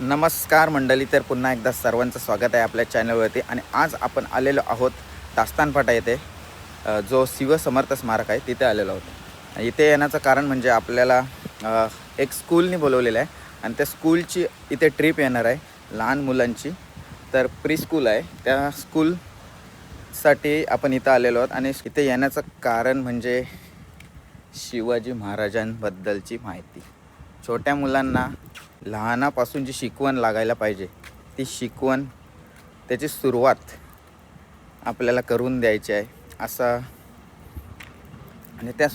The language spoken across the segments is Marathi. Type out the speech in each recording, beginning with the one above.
नमस्कार मंडळी, तर पुन्हा एकदा सर्वांचं स्वागत आहे आपल्या चॅनलवरती. आणि आज आपण आलेलो आहोत दास्तानफाटा येथे, जो शिवसमर्थ स्मारक आहे तिथे आलेलो आहोत. इथे येण्याचं कारण म्हणजे आपल्याला एक स्कूलनी बोलवलेलं आहे आणि त्या स्कूलची इथे ट्रिप येणार आहे लहान मुलांची. तर प्री स्कूल आहे, त्या स्कूलसाठी आपण इथं आलेलो आहोत. आणि इथे येण्याचं कारण म्हणजे शिवाजी महाराजांबद्दलची माहिती. छोट्या मुलांना लहानापासून जी शिकवण लागायला पाहिजे ती शिकवण, त्याची सुरुवात आपल्याला करून द्यायची आहे असा. आणि त्या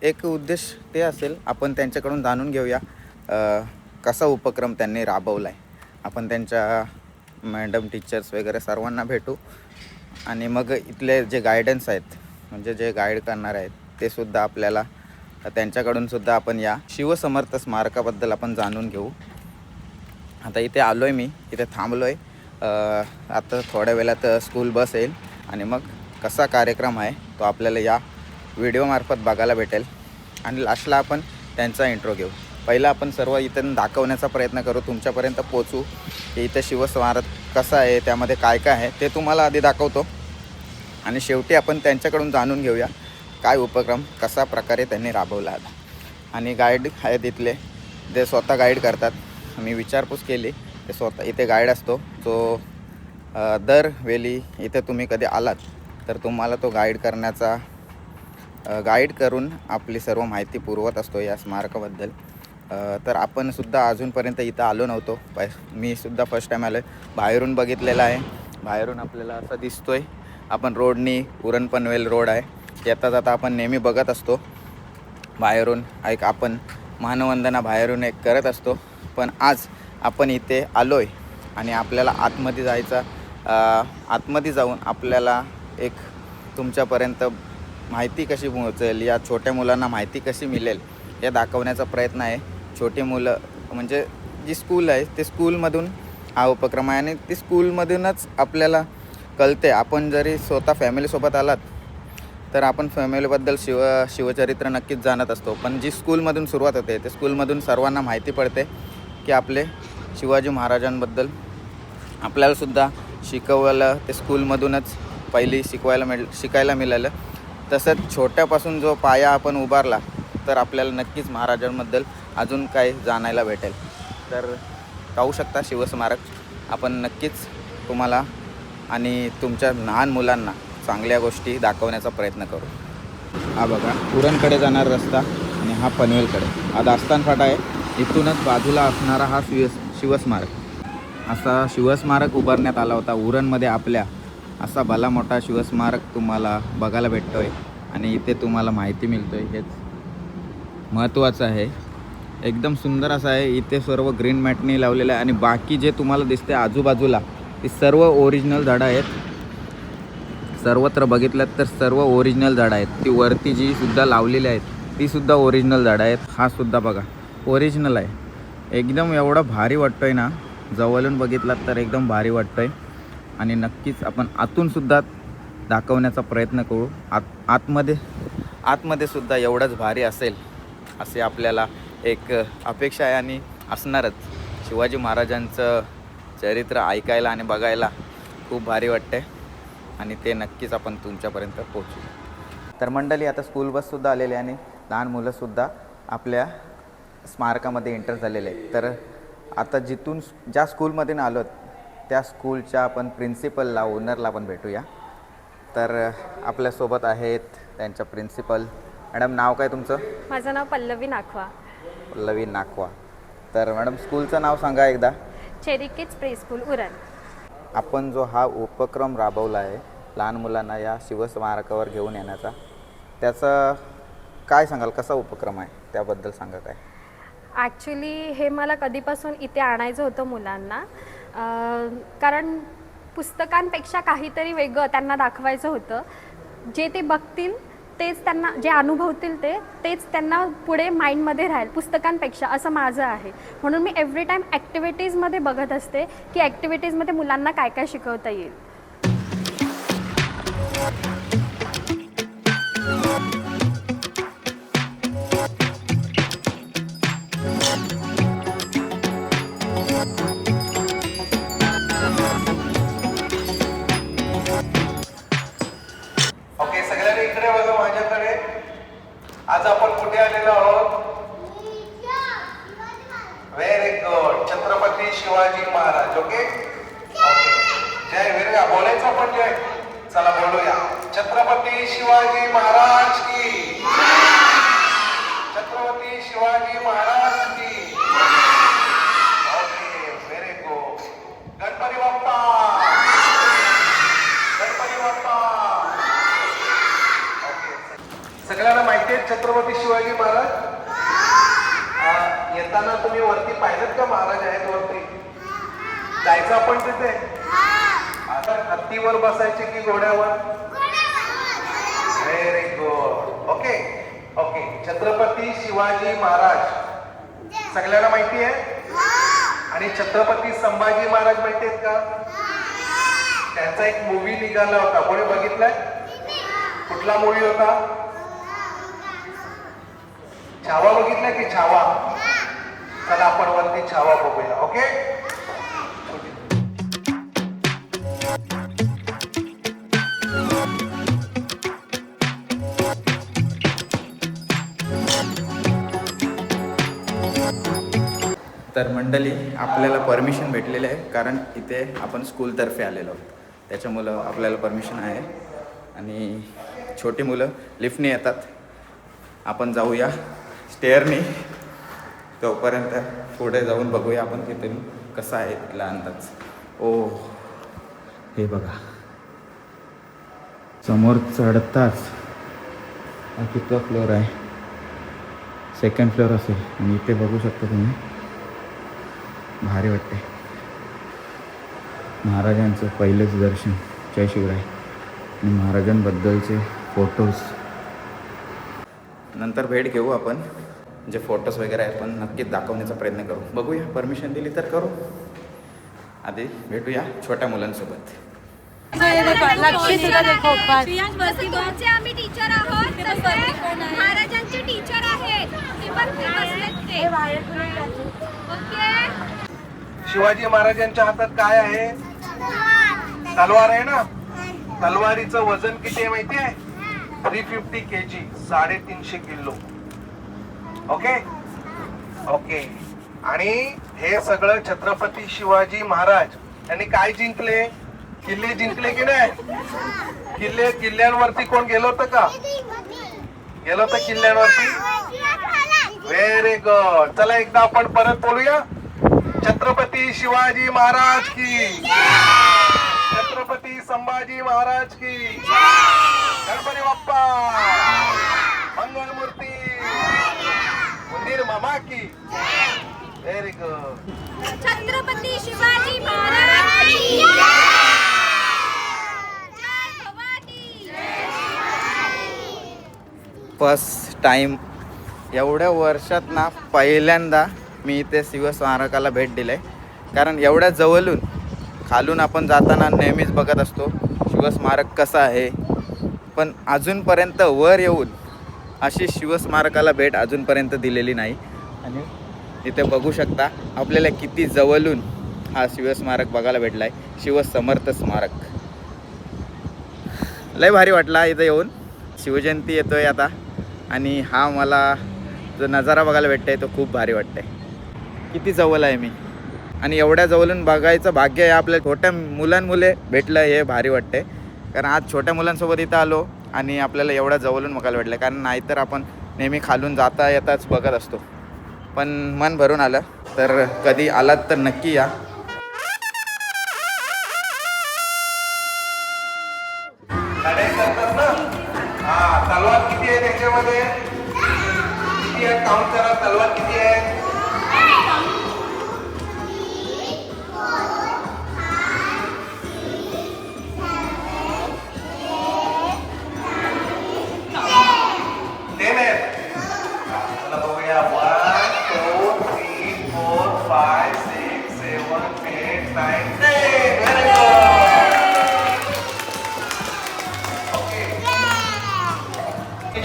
एक उद्देश ते असेल, आपण त्यांच्याकडून जाणून घेऊया कसा उपक्रम त्यांनी राबवला आहे. आपण त्यांच्या मॅडम, टीचर्स वगैरे सर्वांना भेटू आणि मग इथले जे गायडन्स आहेत, म्हणजे जे गाईड करणार आहेत, ते सुद्धा आपल्याला त्यांच्याकडून सुद्धा आपण या शिवसमर्थ स्मारकाबद्दल आपण जाणून घेऊ. आता इथे आलो आहे, मी इथे थांबलो आहे. आता थोड्या वेळात स्कूल बस येईल आणि मग कसा कार्यक्रम आहे तो आपल्याला या व्हिडिओमार्फत बघायला भेटेल. आणि लास्टला आपण त्यांचा इंट्रो घेऊ. पहिला आपण सर्व इथं दाखवण्याचा प्रयत्न करू, तुमच्यापर्यंत पोचू की इथं शिवस्मारक कसं आहे, त्यामध्ये काय काय आहे ते तुम्हाला आधी दाखवतो. आणि शेवटी आपण त्यांच्याकडून जाणून घेऊया काय उपक्रम कसा प्रकारे त्यांनी राबवला आहे. आणि गाईड आहेत इथले, ते स्वतः गाईड करतात. मी विचारपूस केली, ते स्वतः इथे गाईड असतो, जो दरवेळी इथे तुम्ही कधी आलात तर तुम्हाला तो गाईड करून आपली सर्व माहिती पुरवत असतो या स्मारकाबद्दल. तर आपण सुद्धा अजूनपर्यंत इथं आलो नव्हतो. मी सुद्धा फर्स्ट टाईम आलो आहे. बाहेरून बघितलेलं आहे, बाहेरून आपल्याला असं दिसतो आहे. आपण रोडनी उरण पनवेल रोड आहे, येता जाता आपण नेहमी बघत असतो बाहेरून. एक आपण मानवंदना बाहेरून एक करत असतो. पण आज आपण इथे आलो आहे आणि आपल्याला आतमध्ये जायचा, आतमध्ये जाऊन आपल्याला एक तुमच्यापर्यंत माहिती कशी पोहोचेल, या छोट्या मुलांना माहिती कशी मिळेल हे दाखवण्याचा प्रयत्न आहे. छोटी मुलं म्हणजे जी स्कूल आहे ते स्कूलमधून हा उपक्रम आहे आणि ती स्कूलमधूनच आपल्याला कळते. आपण जरी स्वतः फॅमिलीसोबत आलात तर आपण फॅमिलीबद्दल शिवचरित्र नक्कीच जाणत असतो, पण जी स्कूलमधून सुरुवात होते ते स्कूलमधून सर्वांना माहिती पडते की आपले शिवाजी महाराजांबद्दल आपल्यालासुद्धा शिकवलं ते स्कूलमधूनच पहिली शिकायला मिळालं. तसंच छोट्यापासून जो पाया आपण उभारला तर आपल्याला नक्कीच महाराजांबद्दल अजून काही जाणायला भेटेल. तर पाहू शकता शिवस्मारक. आपण नक्कीच तुम्हाला आणि तुमच्या लहान मुलांना चांगल्या गोष्टी दाखवण्याचा प्रयत्न करू. हा बघा, उरणकडे जाणारा रस्ता आणि हा पनवेलकडे, हा दास्तानफाटा आहे. इथूनच बाजूला असणारा हा शिवस्मारक. असा शिवस्मारक उभारण्यात आला होता उरणमध्ये आपल्या. असा भला मोठा शिवस्मारक तुम्हाला बघायला भेटतो आहे आणि इथे तुम्हाला माहिती मिळतो आहे, हेच महत्त्वाचं आहे. एकदम सुंदर असं आहे. इथे सर्व ग्रीन मॅटनी लावलेलं आहे आणि बाकी जे तुम्हाला दिसते आजूबाजूला ते सर्व ओरिजिनल झाडं आहेत. सर्वत्र बघितलं तर सर्व ओरिजिनल झाडं आहेत. ती वरती जी सुद्धा लावलेली आहेत ती सुद्धा ओरिजिनल झाडं आहेत. हा सुद्धा बघा ओरिजिनल आहे. एकदम एवढा भारी वाटतो आहे ना, जवळून बघितलात तर एकदम भारी वाटतो आहे. आणि नक्कीच आपण आतूनसुद्धा दाखवण्याचा प्रयत्न करू. आतमध्ये सुद्धा एवढंच भारी असेल असे आपल्याला एक अपेक्षा आहे आणि असणारच. शिवाजी महाराजांचं चरित्र ऐकायला आणि बघायला खूप भारी वाटते आणि ते नक्कीच आपण तुमच्यापर्यंत पोहोचू. तर मंडळी, आता स्कूल बससुद्धा आलेली आहे आणि लहान मुलंसुद्धा आपल्या स्मारकामध्ये एंटर झालेले आहेत. तर आता ज्या स्कूलमधून आलो त्या स्कूलच्या आपण प्रिन्सिपलला, ओनरला पण भेटूया. तर आपल्यासोबत आहेत त्यांच्या प्रिन्सिपल. मॅडम, नाव काय तुमचं? माझं नाव पल्लवी नाखवा. पल्लवी नाखवा. तर मॅडम, स्कूलचं नाव सांगा एकदा. Cherry kids pre school Uran. आपण जो हा उपक्रम राबवला आहे लहान मुलांना या शिवस्मारकावर घेऊन येण्याचा, त्याचं काय सांगाल, कसा उपक्रम आहे त्याबद्दल सांगा काय? ॲक्च्युली हे मला कधीपासून इथे आणायचं होतं मुलांना, कारण पुस्तकांपेक्षा काहीतरी वेगळं त्यांना दाखवायचं होतं. जे ते बघतील तेच त्यांना, जे अनुभवतील तेच त्यांना पुढे माइंडमध्ये राहील पुस्तकांपेक्षा, असं माझं आहे. म्हणून मी एव्हरी टाईम ॲक्टिव्हिटीजमध्ये बघत असते की ॲक्टिव्हिटीजमध्ये मुलांना काय काय शिकवता येईल. ओके, सगळ्यांनी इकडे बघा माझ्याकडे. आज आपण कुठे आलेलो आहोत? Very good, Chhatrapati Shivaji Maharaj. Okay okay, जय वीर बोलायचं आपण जय. चला बोलूया. छत्रपती शिवाजी महाराज की, छत्रपती शिवाजी महाराज की. Okay, very good. Ganpati Bappa, Ganpati Bappa. सगळ्यांना माहिती आहे छत्रपती शिवाजी महाराज. येताना तुम्ही वरती पाहिलं का महाराज आहेत वरती? जायचं आपण तिथे. आता हत्तीवर बसायचे की घोड्यावर? Very good. Okay okay, Chhatrapati Shivaji Maharaj सगळ्यांना माहिती आहे. आणि छत्रपती संभाजी महाराज माहिती आहेत का? त्यांचा एक मूवी निघाला होता, कोणी बघितलाय? कुठला मूवी होता? छावा बघितला की छावा? चला आपण वरती छावा बघूया. ओके, तर मंडळी, आपल्याला परमिशन भेटलेलं आहे कारण इथे आपण स्कूलतर्फे आलेलो आहोत, त्याच्यामुळं आपल्याला परमिशन आहे. आणि छोटी मुलं लिफ्टने येतात, आपण जाऊया स्टेअरने. तोपर्यंत पुढे जाऊन बघूया आपण तिथून कसा आहे तिथला अंदाज. ओ, हे बघा समोर चढताच हा कितवा फ्लोअर आहे? सेकंड फ्लोअर असेल. आणि इथे बघू शकता तुम्ही, भारी वाटते. महाराजांचं पहिलेच दर्शन, जय शिवराय. आणि महाराजांबद्दलचे फोटोज नंतर भेट घेऊ आपण. जे फोटोज वगैरे आहेत पण नक्कीच दाखवण्याचा प्रयत्न करू. बघूया, परमिशन दिली तर करू. आधी भेटूया छोट्या मुलांसोबत. आम्ही टीचर आहोत, महाराजांचे टीचर आहेत. शिवाजी महाराजांच्या हातात काय आहे? तलवार आहे ना. तलवारीचं वजन किती आहे माहिती आहे? 350 kg, 350 किलो. Okay okay. आणि हे सगळं छत्रपती शिवाजी महाराज यांनी काय जिंकले? किल्ले जिंकले की नाही? किल्ल्यांवरती कोण गेलो होतं का? गेलो होतं किल्ल्यांवरती? Very good. चला एकदा आपण परत बोलूया. छत्रपती शिवाजी महाराज की, छत्रपती संभाजी महाराज की, गणपती बाप्पा, मंगलमूर्ती, मंदिर मामा की. Very good. छत्रपती शिवाजी महाराज की जय. भवानी. फर्स्ट टाईम एवढ्या वर्षात ना पहिल्यांदा मी इथे शिवस्मारकाला भेट दिली आहे. कारण एवढ्या जवळून खालून आपण जाताना नेहमीच बघत असतो शिवस्मारक कसं आहे, पण अजूनपर्यंत वर येऊन अशी शिवस्मारकाला भेट अजूनपर्यंत दिलेली नाही. आणि इथे बघू शकता आपल्याला किती जवळून हा शिवस्मारक बघायला भेटला आहे. शिवसमर्थ स्मारक. लय भारी वाटला इथं येऊन. शिवजयंती येतो आहे आता आणि हा मला जो नजारा बघायला भेटतो आहे तो खूप भारी वाटतं आहे. किती जवळ आहे मी आणि एवढ्या जवळून बघायचं भाग्य आहे आपल्या. छोट्या मुले भेटलं हे भारी वाटतं आहे. कारण आज छोट्या मुलांसोबत इथं आलो आणि आपल्याला एवढ्या जवळून बघायला भेटलं. कारण नाहीतर आपण नेहमी खालून जाता येताच बघत असतो. पण मन भरून आलं. तर कधी आलात तर नक्की या. लढाई करतात ना. हा, तलवार किती आहे त्याच्यामध्ये? किती आहे काउंट करा. तलवार किती आहे?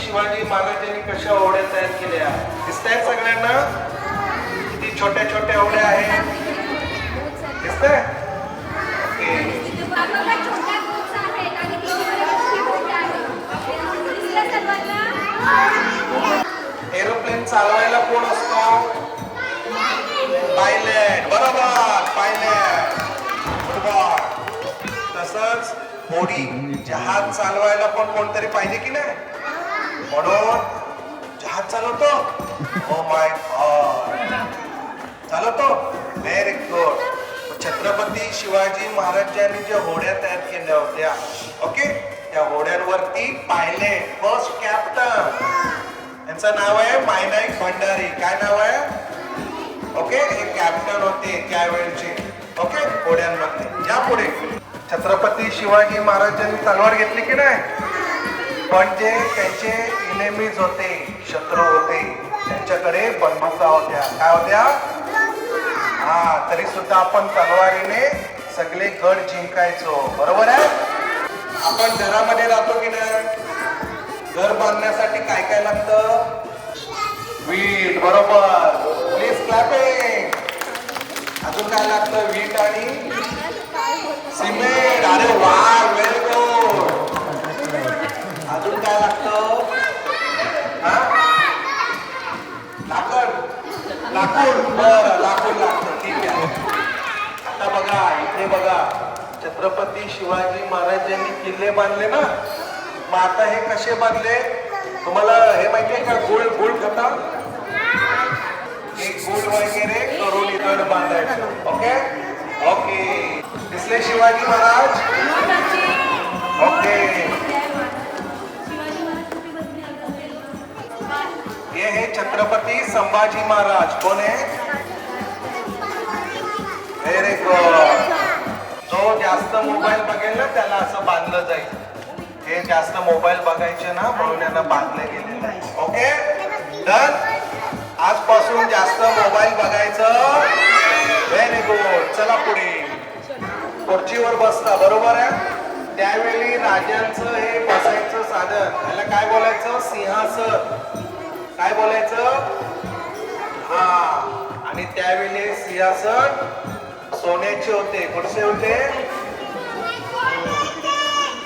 शिवाजी महाराजांनी कशा ओढ्या तयार केल्या दिसतायत सगळ्यांना? किती छोट्या छोट्या ओढ्या आहेत. चालवायला कोण असतो? पायलट. बरोबर, पायलट. बरोबर. तसंच होडी जहाज चालवायला पण कोणतरी पाहिजे की नाही? म्हणून जहाज चालवतो. ओ माय गॉड, चालवतो. Very good. छत्रपती शिवाजी महाराजांनी ज्या होड्या तयार केल्या होत्या, ओके, त्या होड्यांवरती पायलट, फर्स्ट कॅप्टन, यांचं नाव आहे मायनाईक भंडारी. काय नाव आहे? ओके, हे कॅप्टन होते त्यावेळेचे, ओके, घोड्यांमध्ये. या पुढे. छत्रपती शिवाजी महाराजांनी तलवार घेतली की नाही? पण जे त्यांचे इनेमीज होते, शत्रू होते, त्यांच्याकडे बंदुका होत्या. काय होत्या? हा, तरी सुद्धा आपण तलवारीने सगळे गड जिंकायचो. बरोबर आहे? आपण घरामध्ये राहतो की नाही? घर बांधण्यासाठी काय काय लागतं? वीट. बरोबर. Please clapping. अजून काय लागतं? वीट आणि सिमेंट. अरे वा, व्हेरी गुड. अजून काय लागतं? लाकूड. बरं, लाकूड लागतं. ठीक आहे. आता बघा, इथे बघा, छत्रपती शिवाजी महाराजांनी किल्ले बांधले ना. मग आता हे कसे बांधले तुम्हाला हे माहितीये का? गुळ खाता, एक गुळ वगैरे करून इथं बांधायचं. Okay okay. दिसले शिवाजी महाराज? ओके. हे हे छत्रपती संभाजी महाराज. कोण आहे? Very good. जो जास्त मोबाईल बघेल ना त्याला असं बांधलं जाईल. हे जास्त मोबाईल बघायचे ना, म्हणून यांना बांधले गेलेलं आहे. Okay, done. आजपासून जास्त मोबाईल बघायचं. Very good. चला पुढे. खुर्चीवर बसता. बरोबर आहे? त्यावेळी राजांचं हे बसायचं साधन, त्याला काय बोलायचं? सिंहासन. काय बोलायचं? हा. आणि त्यावेळी सिंहासन सोन्याचे होते. कुठचे होते?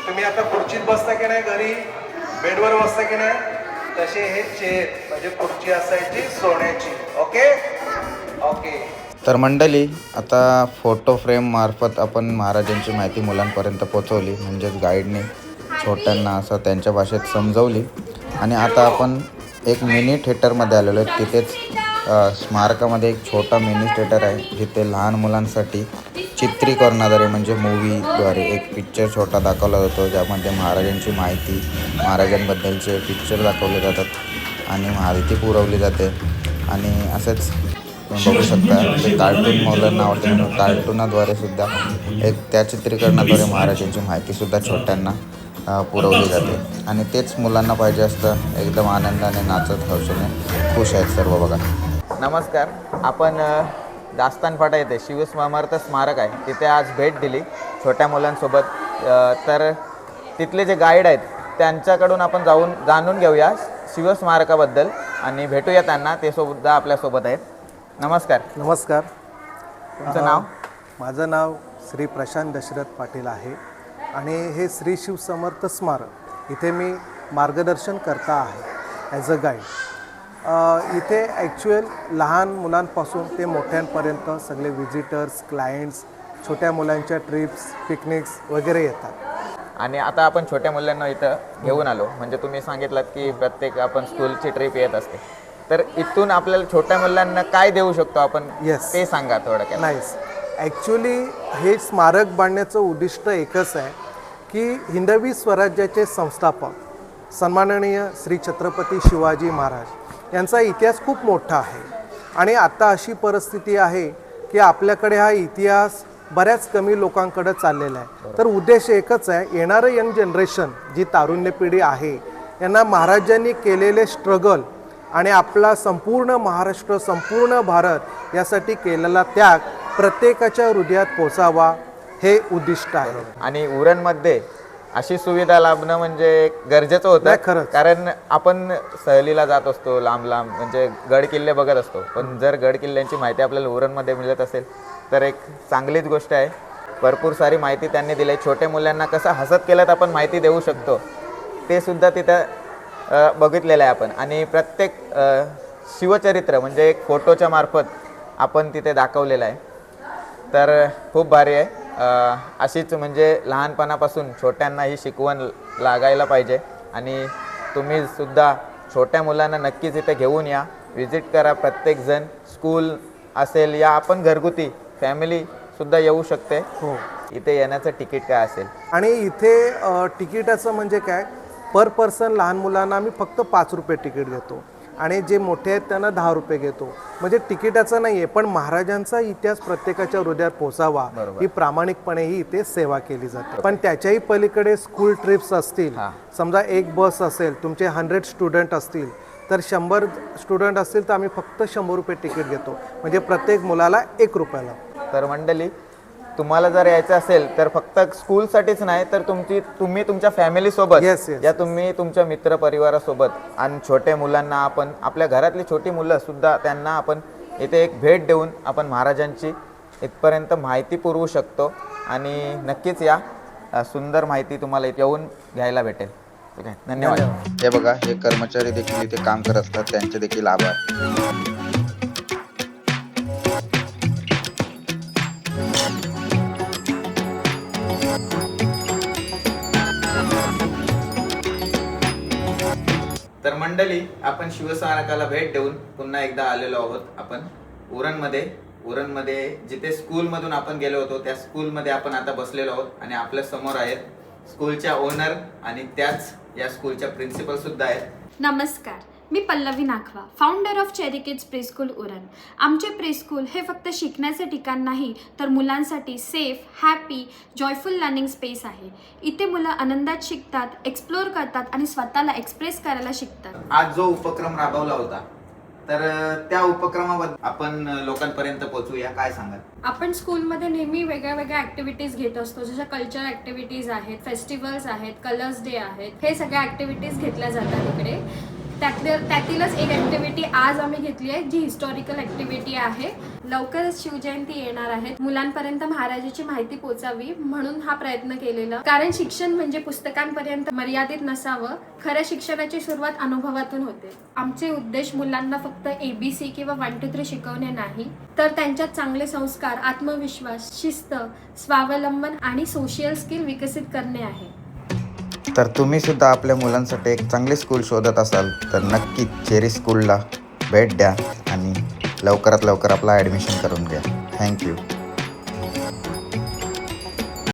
तुम्ही आता खुर्चीत बसता की नाही? घरी बेडवर बसता की नाही? तसे हे चेअर म्हणजे खुर्ची असायची सोन्याची. Okay okay. तर मंडळी, आता फोटो फ्रेम मार्फत आपण महाराजांची माहिती मुलांपर्यंत पोचवली, म्हणजेच गाईडने छोट्यांना असं त्यांच्या भाषेत समजवली. आणि आता आपण एक मिनी थिएटरमध्ये आलेलो आहे. तिथेच स्मारकामध्ये एक छोटा मिनी थिएटर आहे, जिथे लहान मुलांसाठी चित्रीकरणाद्वारे म्हणजे मूवीद्वारे एक पिक्चर छोटा दाखवला जातो, ज्यामध्ये महाराजांची माहिती, महाराजांबद्दलचे पिक्चर दाखवले जातात आणि माहिती पुरवली जाते. आणि असेच तुम्ही बघू शकता, ते कार्टून मुलांना आवडते म्हणून कार्टूनाद्वारे सुद्धा एक त्या चित्रीकरणाद्वारे महाराजांची माहितीसुद्धा छोट्यांना पुरवली जाते. आणि तेच मुलांना पाहिजे असतं. एकदम आनंदाने, नाचत हौशेने खुश आहेत सर्व. बघा. नमस्कार. आपण दास्तान फाटा येथे शिवस्मारक स्मारक आहे, तिथे आज भेट दिली छोट्या मुलांसोबत. तर तिथले जे गाईड आहेत त्यांच्याकडून आपण जाणून घेऊया शिवस्मारकाबद्दल आणि भेटूया त्यांना. ते सुद्धा आपल्यासोबत आहेत. नमस्कार. नमस्कार. तुमचं नाव? माझं नाव श्री प्रशांत दशरथ पाटील आहे आणि हे श्री शिवसमर्थ स्मारक इथे मी मार्गदर्शन करता आहे ॲज अ गाईड. इथे ॲक्च्युअल लहान मुलांपासून ते मोठ्यांपर्यंत सगळे विजिटर्स, क्लायंट्स, छोट्या मुलांच्या ट्रिप्स, पिकनिक्स वगैरे येतात. आणि आता आपण छोट्या मुलांना इथं घेऊन आलो, म्हणजे तुम्ही सांगितलं की प्रत्येक आपण स्कूलची ट्रिप येत असते, तर इथून आपल्याला छोट्या मुलांना काय देऊ शकतो आपण? Yes. ते सांगा थोडक्यात. नाईस. ॲक्च्युली हे स्मारक बांधण्याचं उद्दिष्ट एकच आहे की हिंदवी स्वराज्याचे संस्थापक सन्माननीय श्री छत्रपती शिवाजी महाराज यांचा इतिहास खूप मोठा आहे आणि आता अशी परिस्थिती आहे की आपल्याकडे हा इतिहास बऱ्याच कमी लोकांकडे चाललेला आहे. तर उद्देश एकच आहे, येणारं यंग जनरेशन जी तारुण्य पिढी आहे यांना महाराजांनी केलेले स्ट्रगल आणि आपला संपूर्ण महाराष्ट्र, संपूर्ण भारत यासाठी केलेला त्याग प्रत्येकाच्या हृदयात पोचावा हे उद्दिष्ट आहे. आणि उरणमध्ये अशी सुविधा लाभणं म्हणजे गरजेचं होतं. खरंच. कारण आपण सहलीला जात असतो लांब लांब, म्हणजे गड किल्ले बघत असतो, पण जर गड किल्ल्यांची माहिती आपल्याला उरणमध्ये मिळत असेल तर एक चांगलीच गोष्ट आहे. भरपूर सारी माहिती त्यांनी दिली. छोट्या मुलांना कसं हसत केलं तर आपण माहिती देऊ शकतो ते सुद्धा तिथं बघितलेलं आहे आपण. आणि प्रत्येक शिवचरित्र म्हणजे एक फोटोच्या मार्फत आपण तिथे दाखवलेलं आहे. तर खूप भारी आहे. अशीच म्हणजे लहानपणापासून छोट्यांना ही शिकवण लागायला पाहिजे आणि तुम्ही सुद्धा छोट्या मुलांना नक्कीच इथे घेऊन या, विजिट करा. प्रत्येकजण स्कूल असेल या आपण घरगुती फॅमिलीसुद्धा येऊ शकते. हो. इथे येण्याचं तिकीट काय असेल? आणि इथे तिकिटाचं म्हणजे काय, पर पर्सन लहान मुलांना आम्ही फक्त 5 रुपये तिकीट घेतो आणि जे मोठे आहेत त्यांना 10 रुपये घेतो. म्हणजे तिकिटाचं नाही आहे, पण महाराजांचा इतिहास प्रत्येकाच्या हृदयात पोचावा बरोबर. ही प्रामाणिकपणे ही इथे सेवा केली जाते. पण त्याच्याही पलीकडे स्कूल ट्रिप्स असतील, समजा एक बस असेल, तुमचे 100 स्टुडंट असतील तर 100 स्टुडंट असतील तर आम्ही फक्त 100 रुपये तिकीट घेतो, म्हणजे प्रत्येक मुलाला 1 रुपयाला. तर मंडळी, तुम्हाला जर यायचं असेल तर फक्त स्कूलसाठीच नाही तर तुम्ही तुमच्या फॅमिलीसोबत Yes, yes. या, तुम्ही तुमच्या मित्र परिवारासोबत आणि छोट्या मुलांना, आपण आपल्या घरातली छोटी मुलं सुद्धा त्यांना आपण इथे एक भेट देऊन आपण महाराजांची इथपर्यंत माहिती पुरवू शकतो. आणि नक्कीच या, सुंदर माहिती तुम्हाला इथे येऊन घ्यायला भेटेल. ठीक आहे, धन्यवाद. हे बघा, हे कर्मचारी देखील इथे काम करत असतात, त्यांचे देखील आभार. तर मंडळी, आपण शिवस्मारकाला भेट देऊन पुन्हा एकदा आलेलो आहोत. आपण उरणमध्ये जिथे स्कूलमधून आपण गेलो होतो त्या स्कूलमध्ये आपण आता बसलेलो आहोत आणि आपल्या समोर आहेत स्कूलच्या ओनर आणि त्याच या स्कूलच्या प्रिन्सिपल सुद्धा आहेत. नमस्कार, मी Pallavi Nakhwa, founder of Cherry Kids preschool Uran. आमचे प्रीस्कूल हे फक्त शिकण्याचे ठिकाण नाही तर मुलांसाठी safe, happy, joyful learning space आहे. इथे मुलं आनंदात शिकतात, एक्सप्लोअर करतात आणि स्वतःला एक्सप्रेस करायला शिकतात. आज जो उपक्रम राबवला होता तर त्या उपक्रमाबद्दल आपण लोकांपर्यंत पोहोचूया, काय सांगाल? आपण स्कूलमध्ये नेहमी वेगळ्या वेगळ्या ॲक्टिव्हिटीज घेत असतो, जशा कल्चर ॲक्टिव्हिटीज आहेत, फेस्टिवल्स आहेत, कलर्स डे आहेत. हे सगळ्या ॲक्टिव्हिटीज घेतल्या जातात इकडे. त्यातीलच एक ॲक्टिव्हिटी आज आम्ही घेतली आहे, जी हिस्टॉरिकल ॲक्टिव्हिटी आहे. लवकरच शिवजयंती येणार आहे, मुलांपर्यंत महाराजाची माहिती पोचावी म्हणून हा प्रयत्न केलेला. कारण शिक्षण म्हणजे पुस्तकांपर्यंत मर्यादित नसावं, खऱ्या शिक्षणाची सुरुवात अनुभवातून होते. आमचे उद्देश मुलांना फक्त ABC किंवा 1 to 3 शिकवणे नाही, तर त्यांच्यात चांगले संस्कार, आत्मविश्वास, शिस्त, स्वावलंबन आणि सोशल स्किल विकसित करणे आहे. तर तुम्ही सुद्धा आपल्या मुलांसाठी एक चांगले स्कूल शोधत असाल तर नक्की चेरी स्कूलला भेट द्या आणि लवकरात लवकर आपला ॲडमिशन करून घ्या. थँक्यू.